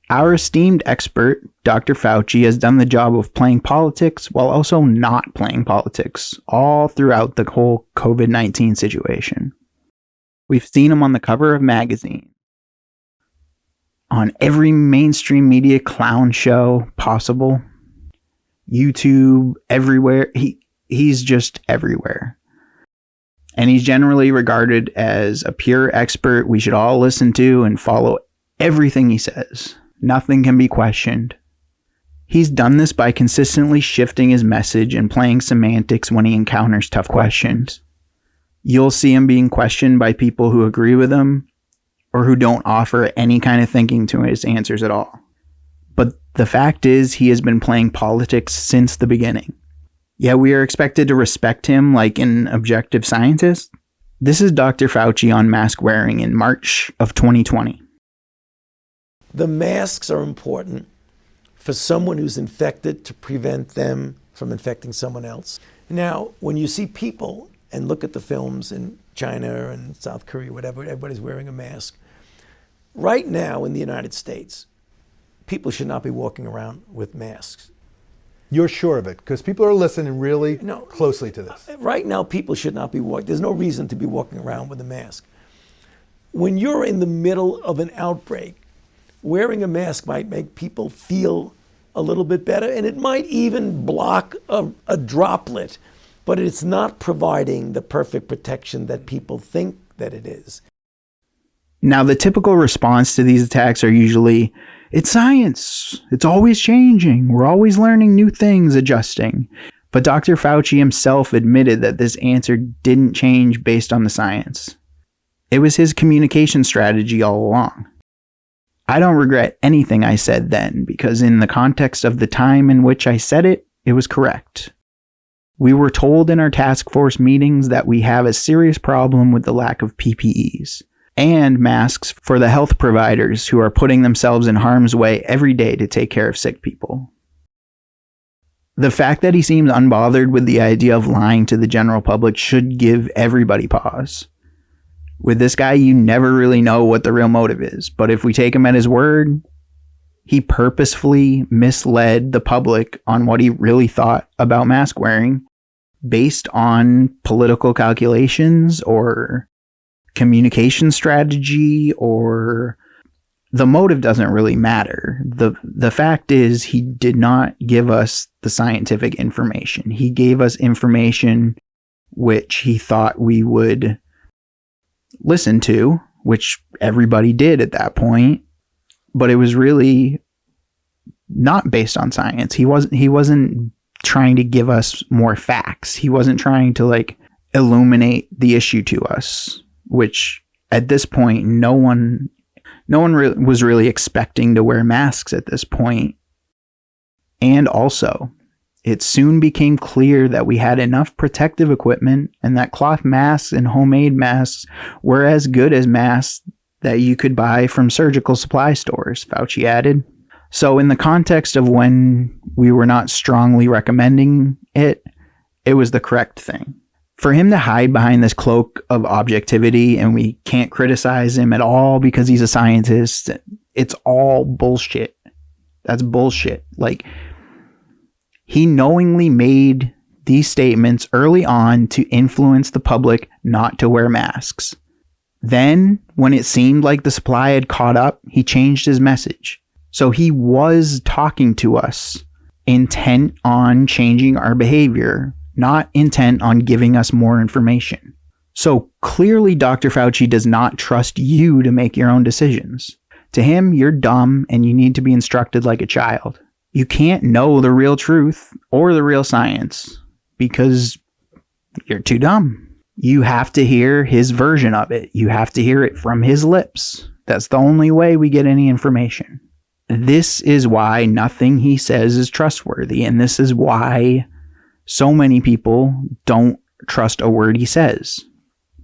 Our esteemed expert, Dr. Fauci, has done the job of playing politics while also not playing politics all throughout the whole COVID-19 situation. We've seen him on the cover of magazines, on every mainstream media clown show possible, YouTube, everywhere. He's just everywhere. And he's generally regarded as a pure expert we should all listen to and follow everything he says. Nothing can be questioned. He's done this by consistently shifting his message and playing semantics when he encounters tough questions. You'll see him being questioned by people who agree with him or who don't offer any kind of thinking to his answers at all. But the fact is, he has been playing politics since the beginning. Yet we are expected to respect him like an objective scientist. This is Dr. Fauci on mask wearing in March of 2020. The masks are important for someone who's infected to prevent them from infecting someone else. Now, when you see people and look at the films in China and South Korea, whatever, everybody's wearing a mask. Right now in the United States, people should not be walking around with masks. You're sure of it? Because people are listening really closely to this. Right now, people should not be walking. There's no reason to be walking around with a mask. When you're in the middle of an outbreak, wearing a mask might make people feel a little bit better, and it might even block a droplet, but it's not providing the perfect protection that people think that it is. Now, the typical response to these attacks are usually, it's science. It's always changing. We're always learning new things, adjusting. But Dr. Fauci himself admitted that this answer didn't change based on the science. It was his communication strategy all along. I don't regret anything I said then, because in the context of the time in which I said it, it was correct. We were told in our task force meetings that we have a serious problem with the lack of PPEs and masks for the health providers who are putting themselves in harm's way every day to take care of sick people. The fact that he seems unbothered with the idea of lying to the general public should give everybody pause. With this guy, you never really know what the real motive is, but if we take him at his word, he purposefully misled the public on what he really thought about mask wearing based on political calculations or communication strategy, or the motive doesn't really matter. The fact is, he did not give us the scientific information. He gave us information which he thought we would listen to, which everybody did at that point, but it was really not based on science. He wasn't trying to give us more facts. He wasn't trying to illuminate the issue to us, which at this point no one was really expecting to wear masks at this point. And also, it soon became clear that we had enough protective equipment and that cloth masks and homemade masks were as good as masks that you could buy from surgical supply stores, Fauci added. So in the context of when we were not strongly recommending it, it was the correct thing. For him to hide behind this cloak of objectivity and we can't criticize him at all because he's a scientist, it's all bullshit. That's bullshit. He knowingly made these statements early on to influence the public not to wear masks. Then, when it seemed like the supply had caught up, he changed his message. So he was talking to us, intent on changing our behavior, not intent on giving us more information. So clearly Dr. Fauci does not trust you to make your own decisions. To him, you're dumb and you need to be instructed like a child. You can't know the real truth or the real science because you're too dumb. You have to hear his version of it. You have to hear it from his lips. That's the only way we get any information. This is why nothing he says is trustworthy, and this is why so many people don't trust a word he says.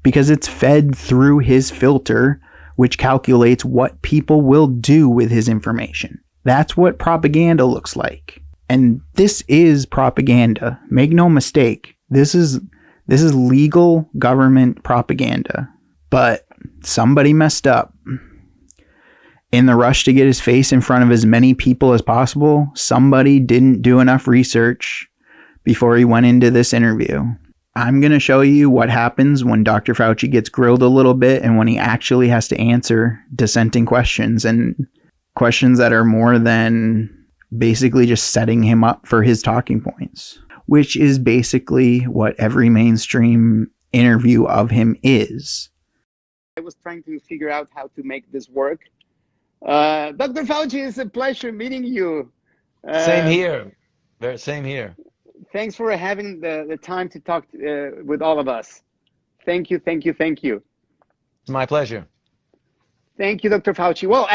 Because it's fed through his filter, which calculates what people will do with his information. That's what propaganda looks like. And this is propaganda. Make no mistake. This is legal government propaganda. But somebody messed up. In the rush to get his face in front of as many people as possible, somebody didn't do enough research before he went into this interview. I'm going to show you what happens when Dr. Fauci gets grilled a little bit and when he actually has to answer dissenting questions, and questions that are more than basically just setting him up for his talking points, which is basically what every mainstream interview of him is. I was trying to figure out how to make this work. Dr. Fauci, it's a pleasure meeting you. Same here. Same here. Thanks for having the time to talk with all of us. Thank you, thank you, thank you. It's my pleasure. Thank you, Dr. Fauci. Well,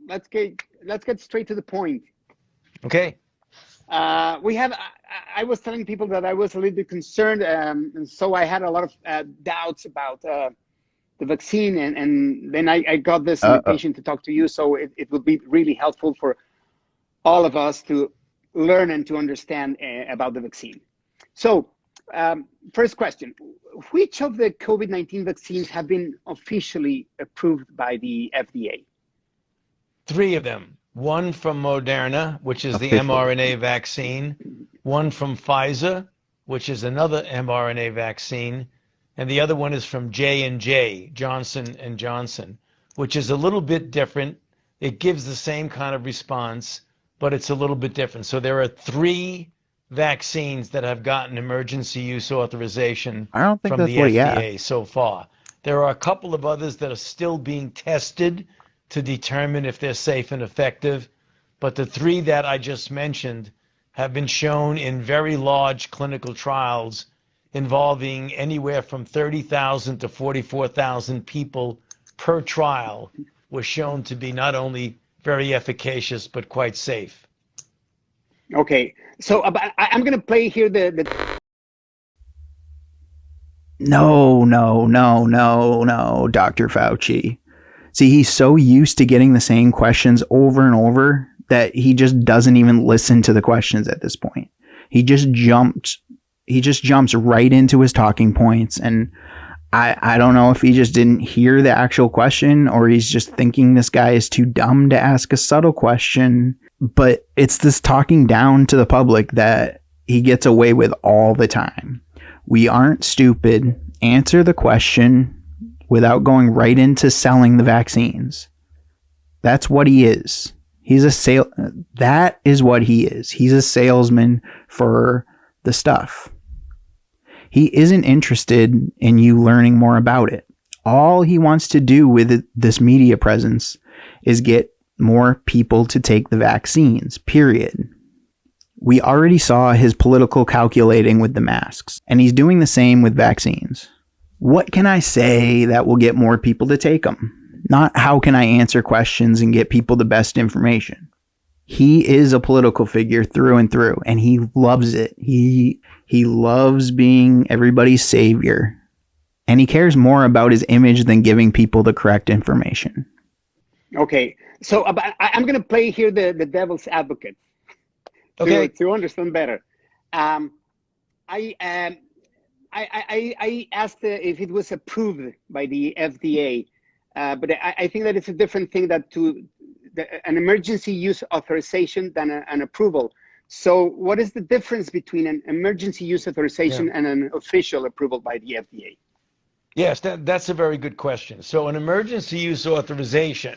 let's get straight to the point. Okay. I was telling people that I was a little bit concerned, and so I had a lot of doubts about the vaccine, and then I got this invitation to talk to you, so it would be really helpful for all of us to learn and to understand about the vaccine. So, first question, which of the COVID-19 vaccines have been officially approved by the FDA? 3 of them. One from Moderna, which is the mRNA vaccine, one from Pfizer, which is another mRNA vaccine, and the other one is from J&J, Johnson & Johnson, which is a little bit different. It gives the same kind of response, but it's a little bit different. So there are 3 vaccines that have gotten emergency use authorization from the FDA so far. There are a couple of others that are still being tested to determine if they're safe and effective, but the 3 that I just mentioned have been shown in very large clinical trials involving anywhere from 30,000 to 44,000 people per trial, were shown to be not only very efficacious, but quite safe. Okay, so I'm going to play here No, Dr. Fauci. See, he's so used to getting the same questions over and over that he just doesn't even listen to the questions at this point. He just jumps right into his talking points, and I don't know if he just didn't hear the actual question or he's just thinking this guy is too dumb to ask a subtle question, but it's this talking down to the public that he gets away with all the time. We aren't stupid. Answer the question without going right into selling the vaccines. That's what he is. That is what he is. He's a salesman for the stuff. He isn't interested in you learning more about it. All he wants to do with this media presence is get more people to take the vaccines, period. We already saw his political calculating with the masks, and he's doing the same with vaccines. What can I say that will get more people to take them? Not how can I answer questions and get people the best information. He is a political figure through and through, and he loves it. He loves being everybody's savior, and he cares more about his image than giving people the correct information. Okay, so I'm going to play here the devil's advocate to understand better. I asked if it was approved by the FDA, but I think that it's a different thing an emergency use authorization than an approval. So what is the difference between an emergency use authorization and an official approval by the FDA? Yes, that's a very good question. So an emergency use authorization.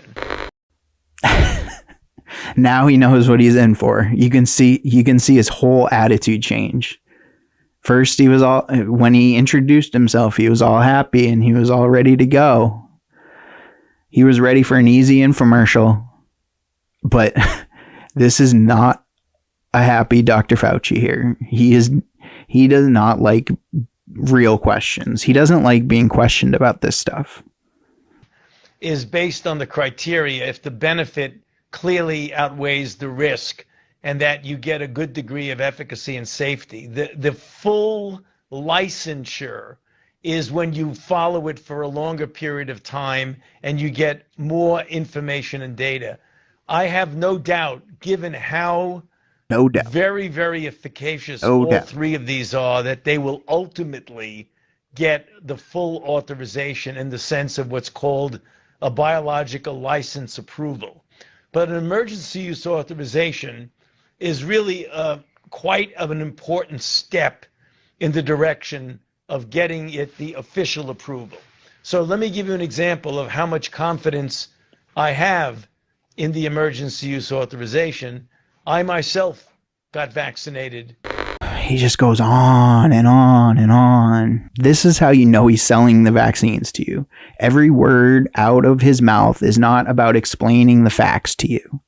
Now he knows what he's in for. You can see his whole attitude change. First, when he introduced himself, he was all happy and he was all ready to go. He was ready for an easy infomercial. But this is not a happy Dr. Fauci here. He does not like real questions. He doesn't like being questioned about this stuff. Is based on the criteria if the benefit clearly outweighs the risk and that you get a good degree of efficacy and safety. The full licensure is when you follow it for a longer period of time and you get more information and data. I have no doubt, given how very, very efficacious all 3 of these are, that they will ultimately get the full authorization in the sense of what's called a biological license approval. But an emergency use authorization is really quite of an important step in the direction of getting it the official approval. So let me give you an example of how much confidence I have in the emergency use authorization. I myself got vaccinated. He just goes on and on and on. This is how you know he's selling the vaccines to you. Every word out of his mouth is not about explaining the facts to you.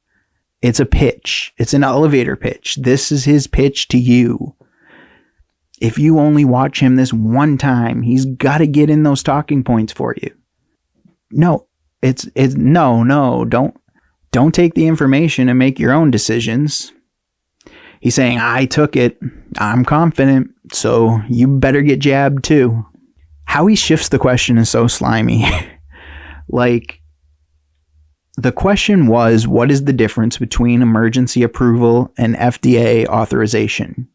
It's a pitch. It's an elevator pitch. This is his pitch to you. If you only watch him this one time, he's got to get in those talking points for you. No, don't take the information and make your own decisions. He's saying, I took it. I'm confident. So you better get jabbed too. How he shifts the question is so slimy. Like, the question was, what is the difference between emergency approval and FDA authorization?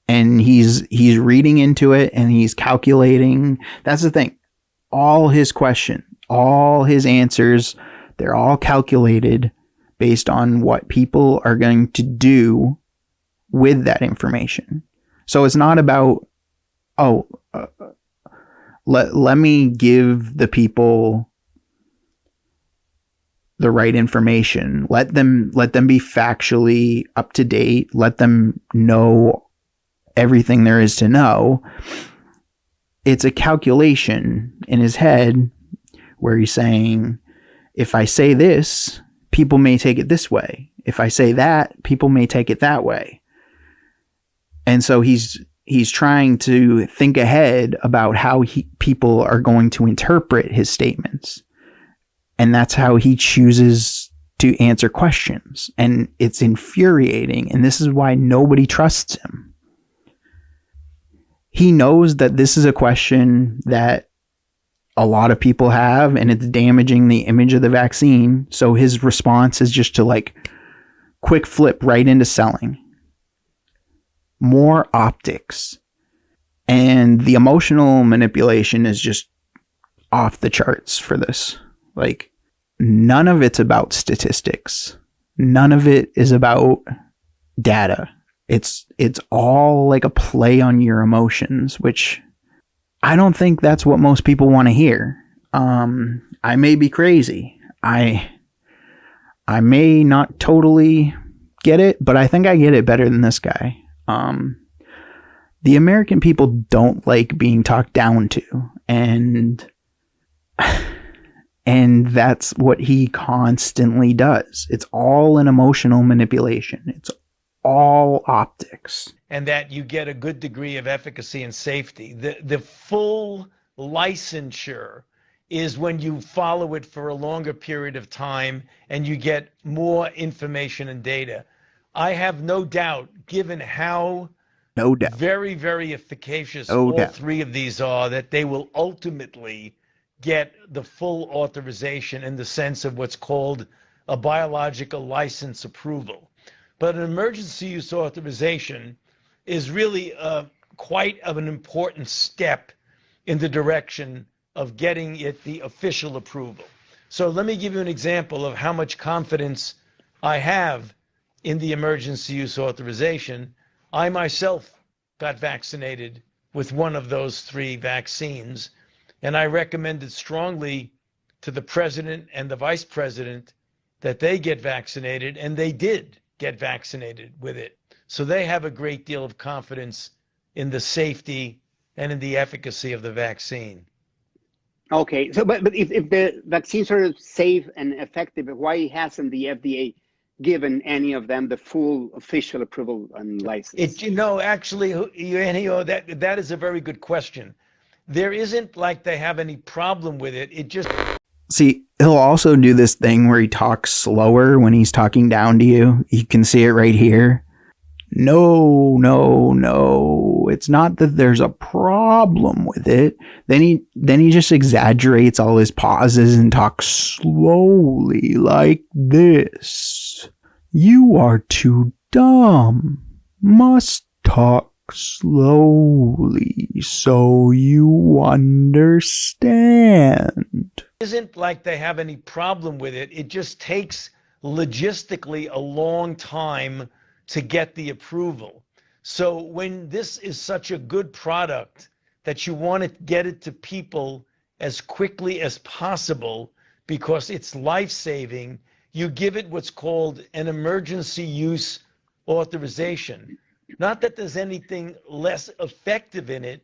And he's reading into it and he's calculating. That's the thing. All his question, all his answers, they're all calculated based on what people are going to do with that information. So it's not about, let me give the people the right information. Let them be factually up to date. Let them know everything there is to know. It's a calculation in his head where he's saying, if I say this, people may take it this way. If I say that, people may take it that way. And so he's trying to think ahead about how people are going to interpret his statements. And that's how he chooses to answer questions. And it's infuriating. And this is why nobody trusts him. He knows that this is a question that a lot of people have, and it's damaging the image of the vaccine. So his response is just to quick flip right into selling. More optics. And the emotional manipulation is just off the charts for this. None of it's about statistics. None of it is about data. It's all like a play on your emotions, which I don't think that's what most people want to hear. I may be crazy. I may not totally get it, but I think I get it better than this guy. The American people don't like being talked down to, and that's what he constantly does. It's all an emotional manipulation. It's all optics. And that you get a good degree of efficacy and safety. The full licensure is when you follow it for a longer period of time and you get more information and data. I have no doubt, given how very, very efficacious three of these are, that they will ultimately get the full authorization in the sense of what's called a biological license approval. But an emergency use authorization is really quite of an important step in the direction of getting it the official approval. So let me give you an example of how much confidence I have in the emergency use authorization. I myself got vaccinated with one of those three vaccines, and I recommended strongly to the president and the vice president that they get vaccinated, and they did get vaccinated with it. So they have a great deal of confidence in the safety and in the efficacy of the vaccine. Okay, so but if the vaccines are safe and effective, why hasn't the FDA given any of them the full official approval and license? Actually, Eugenio, that is a very good question. There isn't like they have any problem with it. It just... See, he'll also do this thing where he talks slower when he's talking down to you. You can see it right here. No. It's not that there's a problem with it. Then he just exaggerates all his pauses and talks slowly like this. You are too dumb. Must talk slowly so you understand. It isn't like they have any problem with it. It just takes logistically a long time to get the approval. So when this is such a good product that you want to get it to people as quickly as possible because it's life-saving, you give it what's called an emergency use authorization. Not that there's anything less effective in it.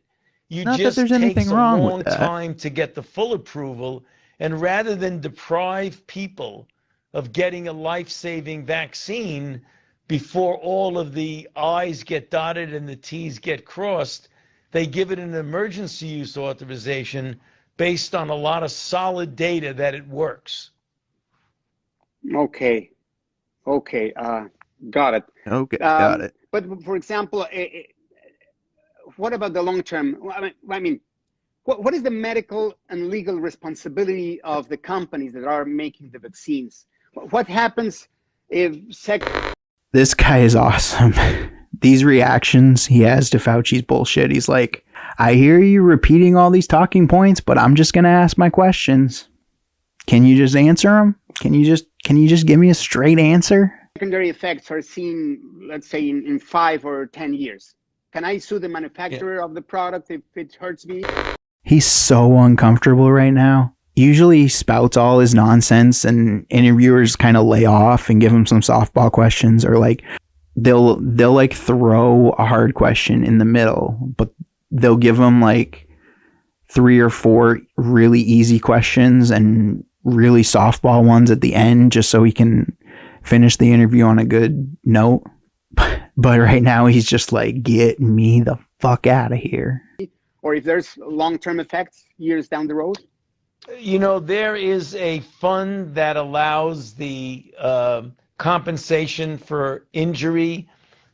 You Not that just there's takes anything a wrong with long that. time to get the full approval, and rather than deprive people of getting a life-saving vaccine before all of the I's get dotted and the T's get crossed, they give it an emergency use authorization based on a lot of solid data that it works. Okay. Okay. Got it. Okay, got it. But for example, what about the long term? I mean, what is the medical and legal responsibility of the companies that are making the vaccines? What happens if This guy is awesome. These reactions he has to Fauci's bullshit. He's like, I hear you repeating all these talking points, but I'm just going to ask my questions. Can you just answer them? Can you just give me a straight answer? secondary effects are seen, let's say, in 5 or 10 years? Can I sue the manufacturer of the product if it hurts me? He's so uncomfortable right now. Usually he spouts all his nonsense and interviewers kind of lay off and give him some softball questions, or like they'll like throw a hard question in the middle, but they'll give him like 3 or 4 really easy questions and really softball ones at the end just so he can finish the interview on a good note. But right now he's just like, get me the fuck out of here. Or if there's long-term effects years down the road? You know, there is a fund that allows the compensation for injury,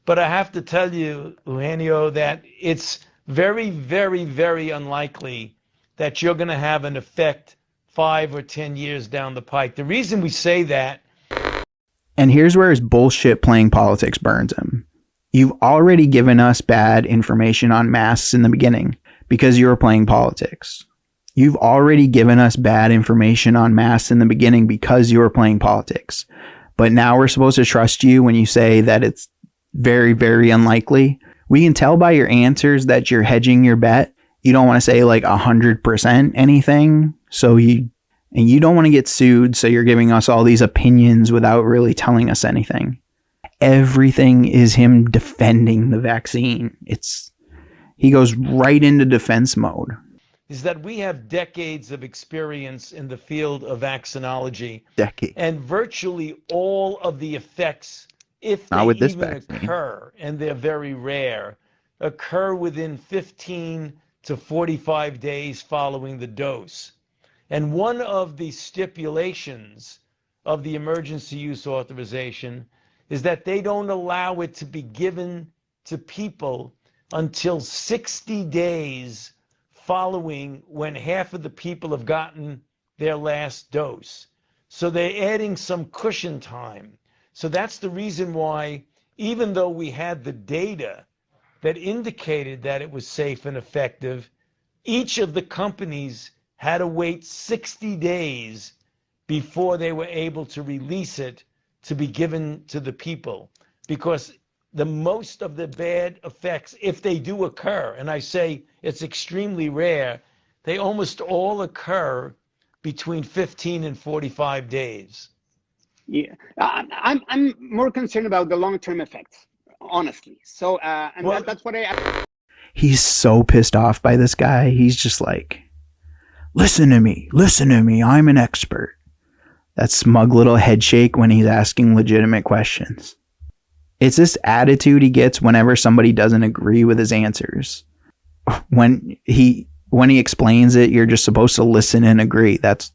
but I have to tell you, Eugenio, that it's very, very, very unlikely that you're going to have an effect 5 or 10 years down the pike. The reason we say that. And here's where his bullshit playing politics burns him. You've already given us bad information on masks in the beginning because you were playing politics. You've already given us bad information on masks in the beginning because you were playing politics. But now we're supposed to trust you when you say that it's very, very unlikely. We can tell by your answers that you're hedging your bet. You don't want to say like 100% anything. And you don't want to get sued. So you're giving us all these opinions without really telling us anything. Everything is him defending the vaccine. He goes right into defense mode. Is that we have decades of experience in the field of vaccinology. And virtually all of the effects, if they even occur, and they're very rare, occur within 15 to 45 days following the dose. And one of the stipulations of the emergency use authorization is that they don't allow it to be given to people until 60 days following when half of the people have gotten their last dose. So they're adding some cushion time. So that's the reason why, even though we had the data that indicated that it was safe and effective, each of the companies had to wait 60 days before they were able to release it to be given to the people. Because the most of the bad effects, if they do occur, and I say it's extremely rare, they almost all occur between 15 and 45 days. Yeah, I'm more concerned about the long-term effects, honestly. So, that's what He's so pissed off by this guy. He's just like, listen to me, I'm an expert. That smug little head shake when he's asking legitimate questions. It's this attitude he gets whenever somebody doesn't agree with his answers. When he explains it, you're just supposed to listen and agree. That's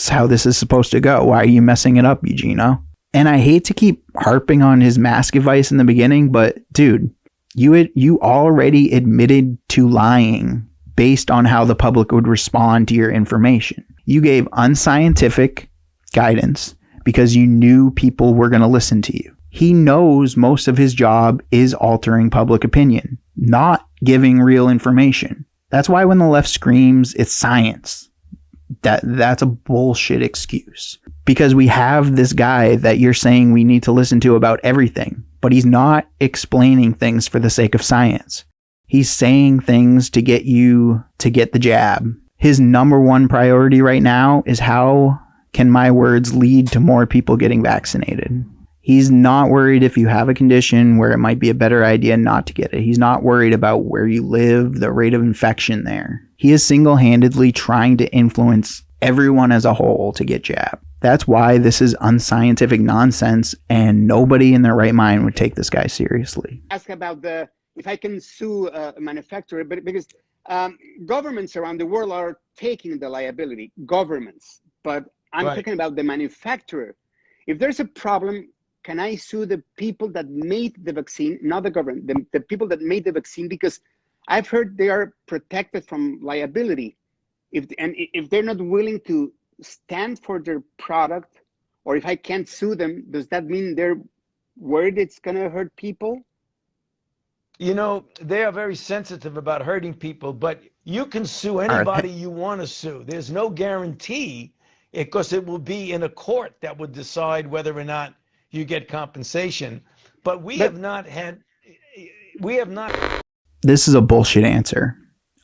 how this is supposed to go. Why are you messing it up, Eugenio? And I hate to keep harping on his mask advice in the beginning, but dude, you already admitted to lying based on how the public would respond to your information. You gave unscientific guidance because you knew people were going to listen to you. He knows most of his job is altering public opinion. not giving real information. That's why when the left screams it's science, that's a bullshit excuse. Because we have this guy that you're saying we need to listen to about everything, but he's not explaining things for the sake of science. He's saying things to get you to get the jab. His number one priority right now is how can my words lead to more people getting vaccinated? He's not worried if you have a condition where it might be a better idea not to get it. He's not worried about where you live, the rate of infection there. He is single-handedly trying to influence everyone as a whole to get jabbed. That's why this is unscientific nonsense, and nobody in their right mind would take this guy seriously. Ask about if I can sue a manufacturer, but because governments around the world are taking the liability, governments, but I'm talking about the manufacturer. If there's a problem, can I sue the people that made the vaccine, not the government, the people that made the vaccine? Because I've heard they are protected from liability. If they're not willing to stand for their product, or if I can't sue them, does that mean they're worried it's going to hurt people? You know, they are very sensitive about hurting people, but you can sue anybody you want to sue. There's no guarantee, because it will be in a court that would decide whether or not you get compensation. But we have not. This is a bullshit answer.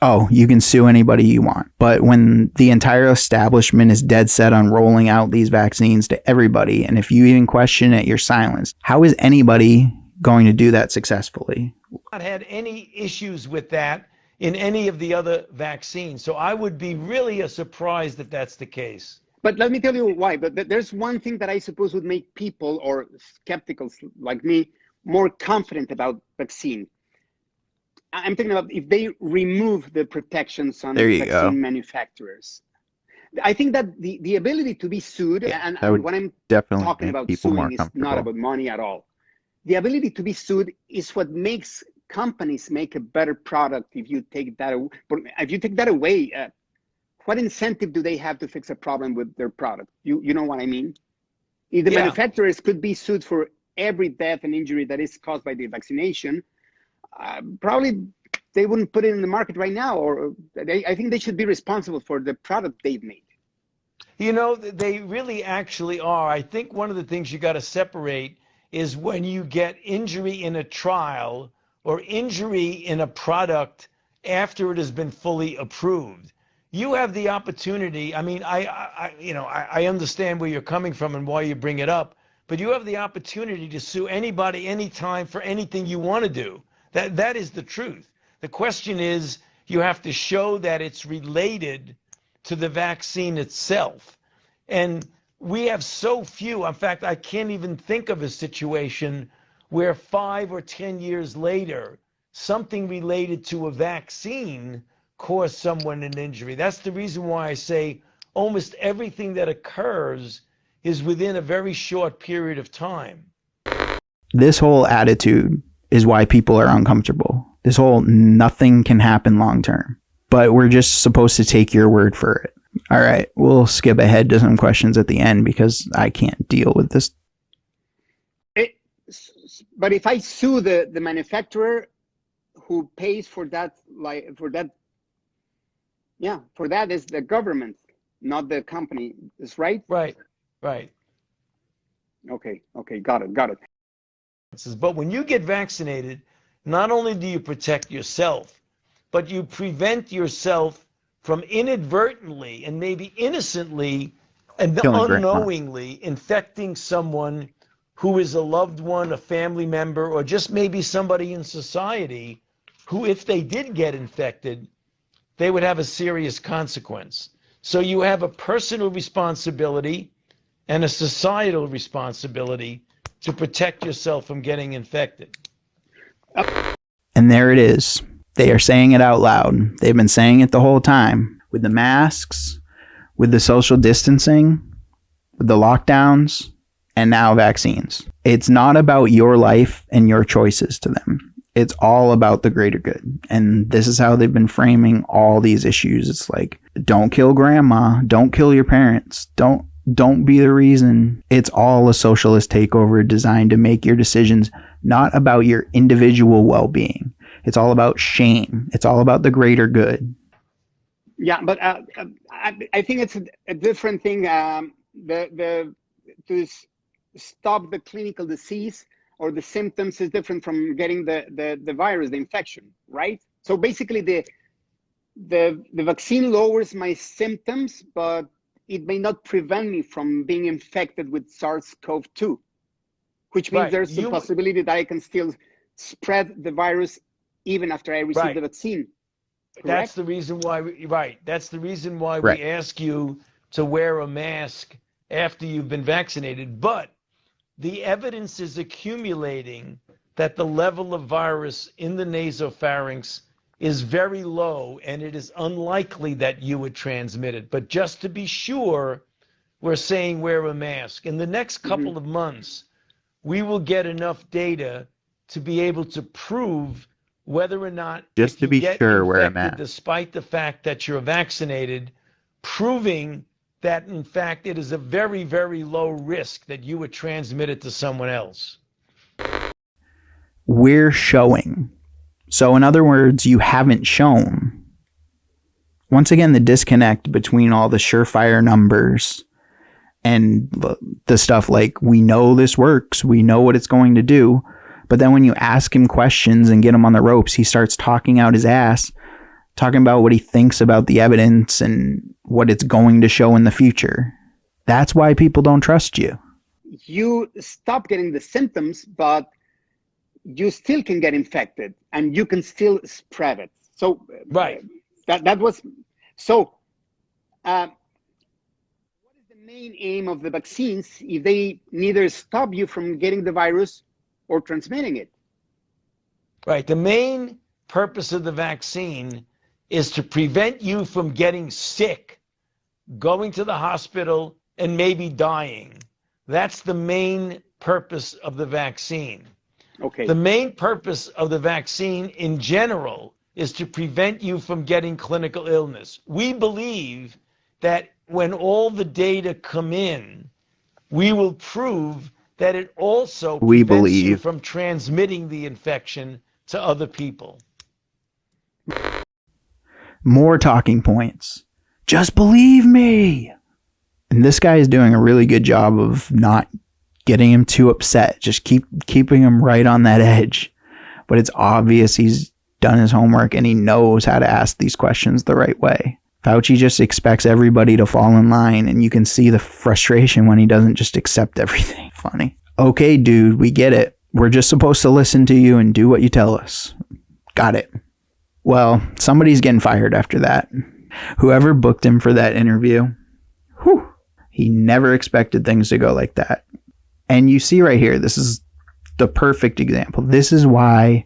Oh, you can sue anybody you want. But when the entire establishment is dead set on rolling out these vaccines to everybody, and if you even question it, you're silenced. How is anybody going to do that successfully? Not had any issues with that in any of the other vaccines. So I would be really surprised if that's the case. But let me tell you why. But there's one thing that I suppose would make people or skepticals like me more confident about vaccine. I'm thinking about if they remove the protections on vaccine manufacturers. I think that the ability to be sued, and what I'm talking about suing is not about money at all. The ability to be sued is what makes companies make a better product. If you take that away, what incentive do they have to fix a problem with their product? You know what I mean? If the manufacturers could be sued for every death and injury that is caused by the vaccination, probably they wouldn't put it in the market right now, or I think they should be responsible for the product they've made. You know, they really actually are. I think one of the things you got to separate is when you get injury in a trial or injury in a product after it has been fully approved. You have the opportunity. I mean, I understand where you're coming from and why you bring it up, but you have the opportunity to sue anybody, anytime, for anything you want to do. That is the truth. The question is, you have to show that it's related to the vaccine itself. And we have so few. In fact, I can't even think of a situation where 5 or 10 years later, something related to a vaccine caused someone an injury. That's the reason why I say almost everything that occurs is within a very short period of time. This whole attitude is why people are uncomfortable. This whole nothing can happen long term, but we're just supposed to take your word for it. All right, we'll skip ahead to some questions at the end because I can't deal with this. But if I sue the manufacturer who pays for that is the government, not the company. Is right? Right. Okay, got it. But when you get vaccinated, not only do you protect yourself, but you prevent yourself from inadvertently and maybe innocently and unknowingly infecting someone who is a loved one, a family member, or just maybe somebody in society who, if they did get infected, they would have a serious consequence. So you have a personal responsibility and a societal responsibility to protect yourself from getting infected. And there it is. They are saying it out loud. They've been saying it the whole time. With the masks, with the social distancing, with the lockdowns, and now vaccines. It's not about your life and your choices to them. It's all about the greater good. And this is how they've been framing all these issues. It's like, don't kill grandma. Don't kill your parents. Don't be the reason. It's all a socialist takeover designed to make your decisions not about your individual well-being. It's all about shame. It's all about the greater good. Yeah, but I think it's a different thing. To stop the clinical disease or the symptoms is different from getting the virus, the infection, right? So basically, the vaccine lowers my symptoms, but it may not prevent me from being infected with SARS-CoV-2, which means there's a possibility that I can still spread the virus even after I receive the vaccine. Correct? That's the reason why That's the reason why we ask you to wear a mask after you've been vaccinated. But the evidence is accumulating that the level of virus in the nasopharynx is very low, and it is unlikely that you would transmit it. But just to be sure, we're saying wear a mask. In the next couple of months, we will get enough data to be able to prove whether or not, just to be sure, wear a mask, despite the fact that you're vaccinated, proving that in fact it is a very, very low risk that you would transmit it to someone else. We're showing. So in other words, you haven't shown. Once again, the disconnect between all the surefire numbers and the stuff like, we know this works, we know what it's going to do. But then when you ask him questions and get him on the ropes, he starts talking out his ass, talking about what he thinks about the evidence and what it's going to show in the future. That's why people don't trust you. You stop getting the symptoms, but you still can get infected and you can still spread it. So that was so. What is the main aim of the vaccines if they neither stop you from getting the virus or transmitting it? Right. The main purpose of the vaccine is to prevent you from getting sick, going to the hospital, and maybe dying. That's the main purpose of the vaccine. Okay. The main purpose of the vaccine in general is to prevent you from getting clinical illness. We believe that when all the data come in, we will prove that it also prevents you from transmitting the infection to other people. More talking points. Just believe me. And this guy is doing a really good job of not getting him too upset. Just keeping him right on that edge. But it's obvious he's done his homework and he knows how to ask these questions the right way. Fauci just expects everybody to fall in line, and you can see the frustration when he doesn't just accept everything. Funny. Okay, dude, we get it. We're just supposed to listen to you and do what you tell us. Got it. Well, somebody's getting fired after that. Whoever booked him for that interview, he never expected things to go like that. And you see right here, this is the perfect example. This is why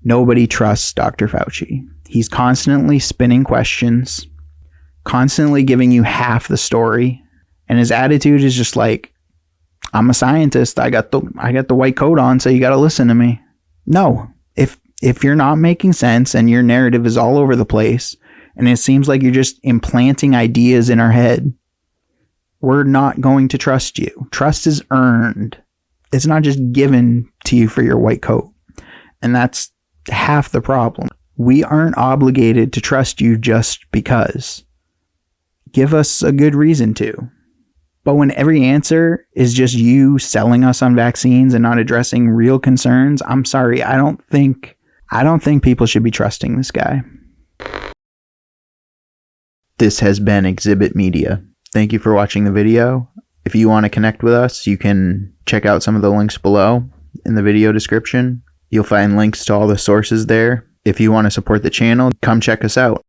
nobody trusts Dr. Fauci. He's constantly spinning questions, constantly giving you half the story, and his attitude is just like, I'm a scientist. I got the white coat on, so you got to listen to me. No, if you're not making sense and your narrative is all over the place, and it seems like you're just implanting ideas in our head, we're not going to trust you. Trust is earned. It's not just given to you for your white coat, and that's half the problem. We aren't obligated to trust you just because. Give us a good reason to. But when every answer is just you selling us on vaccines and not addressing real concerns, I'm sorry, I don't think people should be trusting this guy. This has been Exhibit Media. Thank you for watching the video. If you want to connect with us, you can check out some of the links below in the video description. You'll find links to all the sources there. If you want to support the channel, come check us out.